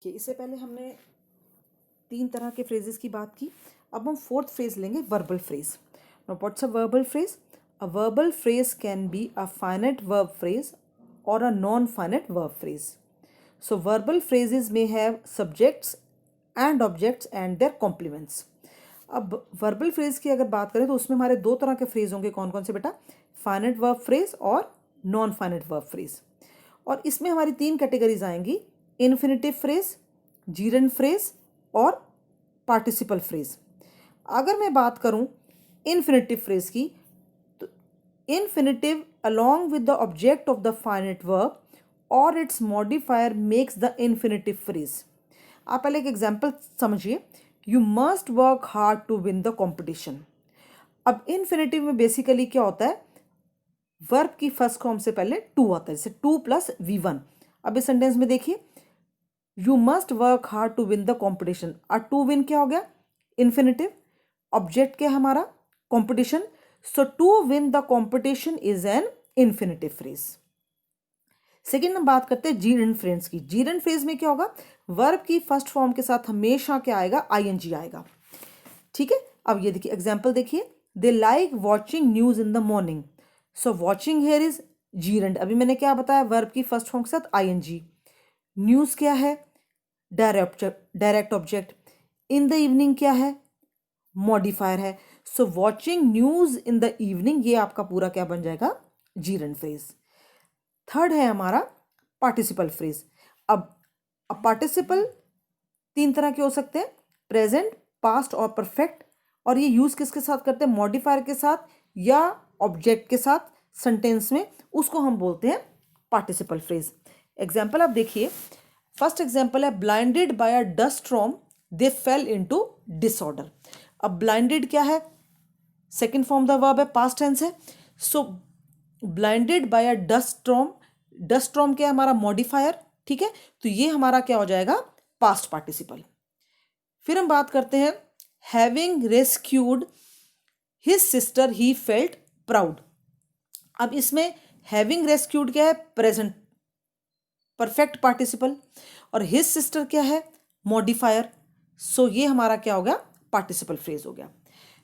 कि इससे पहले हमने 3 तरह के फ्रेजेस की बात की। अब हम फोर्थ फ्रेज लेंगे, verbal phrase. Now what's a verbal phrase? A verbal phrase can be a finite verb phrase और a non finite verb phrase. So verbal phrases में have subjects and objects and their complements. अब verbal phrase की अगर बात करें तो उसमें हमारे 2 तरह के फ्रेज होंगे। कौन कौन से बेटा? फाइनाइट वर्ब फ्रेज और नॉन फाइनाइट वर्ब फ्रेज। और इसमें हमारी 3 कैटेगरीज आएंगी, इन्फिनिटिव फ्रेज, जीरेंड फ्रेज और पार्टिसिपल फ्रेज। अगर मैं बात करूं इन्फिनिटिव फ्रेज की, तो infinitive along with the object of the finite verb और its modifier makes the infinitive phrase. आप पहले एक एग्जांपल समझिए, you must work hard to win the competition. अब इन्फिनिटिव में बेसिकली क्या होता है, वर्ब की फर्स्ट फॉर्म से पहले टू आता है, जैसे 2 + V1। अब इस सेंटेंस में देखिए, you must work hard to win the competition. और टू विन क्या हो गया? इन्फिनिटिव। ऑब्जेक्ट क्या है हमारा? Competition. So to win the competition is an infinitive phrase. Second हम बात करते हैं जीरेंड फ्रेज की। जीरेंड फ्रेज में क्या होगा? वर्ब की फर्स्ट फॉर्म के साथ हमेशा क्या आएगा? ING आएगा। ठीक है। अब ये देखिए एग्जाम्पल देखिए, they like watching news in the morning. So watching here is जीरेंड। अभी मैंने क्या बताया? वर्ब की फर्स्ट फॉर्म के साथ ING। न्यूज क्या है? Direct object. In the evening क्या है? मॉडिफायर है। सो watching news in the evening, ये आपका पूरा क्या बन जाएगा? जीरेंड फ्रेज। थर्ड है हमारा पार्टिसिपल फ्रेज। अब पार्टिसिपल 3 तरह के हो सकते हैं, प्रेजेंट, पास्ट और परफेक्ट। और ये यूज किसके साथ करते हैं? मॉडिफायर के साथ या ऑब्जेक्ट के साथ सेंटेंस में, उसको हम बोलते हैं पार्टिसिपल फ्रेज। एग्जाम्पल आप देखिए, फर्स्ट एग्जाम्पल है, blinded by a dust storm they fell into disorder. अब ब्लाइंडेड क्या है? सेकेंड फॉर्म द वर्ब है, पास्ट टेंस है। So blinded by a dust storm, dust storm क्या है? हमारा मॉडिफायर। ठीक है, तो ये हमारा क्या हो जाएगा? Past participle. फिर हम बात करते हैं, having rescued his sister he felt proud. अब इसमें हैविंग रेस्क्यूड क्या है? Present perfect participle. और हिज सिस्टर क्या है? मॉडिफायर। सो ये हमारा क्या हो गया? पार्टिसिपल फ्रेज हो गया।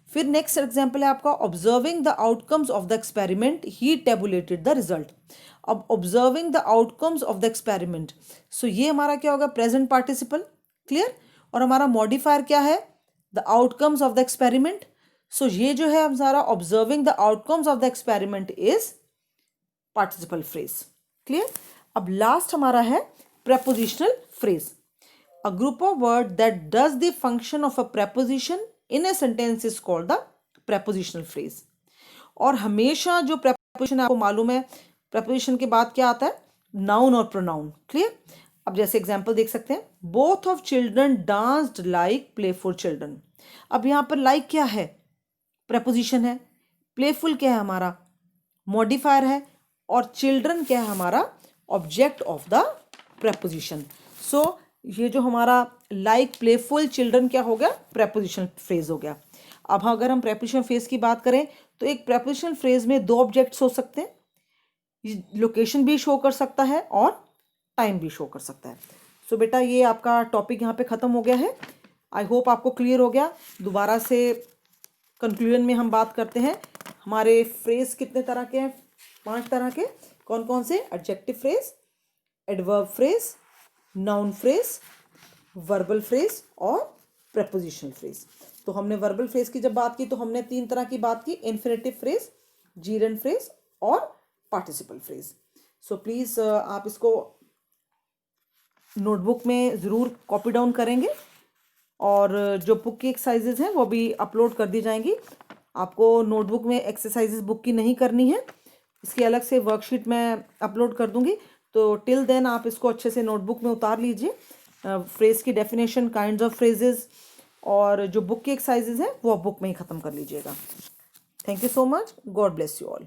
फिर नेक्स्ट एग्जाम्पल है आपका, observing the outcomes of the experiment he tabulated the result. अब observing the outcomes of the experiment, so ये हमारा क्या होगा? Present participle. क्लियर। और हमारा मॉडिफायर क्या है? The outcomes of the experiment. So ये जो है हमारा observing the outcomes of the experiment is participle phrase. Clear. अब लास्ट हमारा है prepositional phrase, a group of words that does the function of a preposition in a sentence is called the prepositional phrase। और हमेशा जो preposition आपको मालूम है, preposition के बाद क्या आता है? noun और pronoun। क्लियर। अब जैसे एग्जाम्पल देख सकते हैं, both of children danced like playful children। अब यहाँ पर like क्या है? preposition है। playful क्या है हमारा? मॉडिफायर है। और चिल्ड्रन क्या है हमारा? Object of the preposition. So ये जो हमारा लाइक प्लेफुल चिल्ड्रन क्या हो गया? प्रेपोजिशन फ्रेज हो गया। अब अगर हम प्रेपोजिशन फ्रेज की बात करें तो एक प्रेपोजिशन फ्रेज में 2 ऑब्जेक्ट्स हो सकते हैं, लोकेशन भी शो कर सकता है और टाइम भी शो कर सकता है। सो बेटा ये आपका टॉपिक यहाँ पे ख़त्म हो गया है। आई होप आपको क्लियर हो गया। दोबारा से कंक्लूजन में हम बात करते हैं, हमारे फ्रेज कितने तरह के हैं? 5 तरह के। कौन कौन से? Adjective phrase, adverb phrase, noun phrase, verbal phrase और प्रेपोजिशनल फ्रेज। तो हमने वर्बल फ्रेज की जब बात की तो हमने 3 तरह की बात की, इन्फिनिटिव फ्रेज, जीरेंड फ्रेज और पार्टिसिपल फ्रेज। सो प्लीज़ आप इसको नोटबुक में ज़रूर कॉपी डाउन करेंगे और जो बुक की एक्सरसाइजेज हैं वो भी अपलोड कर दी जाएंगी। आपको नोटबुक में एक्सरसाइजेज बुक की नहीं करनी है, इसकी अलग से वर्कशीट मैं अपलोड कर दूंगी। तो टिल देन आप इसको अच्छे से नोटबुक में उतार लीजिए, फ्रेज की डेफिनेशन, काइंड्स ऑफ फ्रेजेस और जो बुक की एक्सरसाइजेज हैं वो बुक में ही ख़त्म कर लीजिएगा। Thank you so much. God bless you all.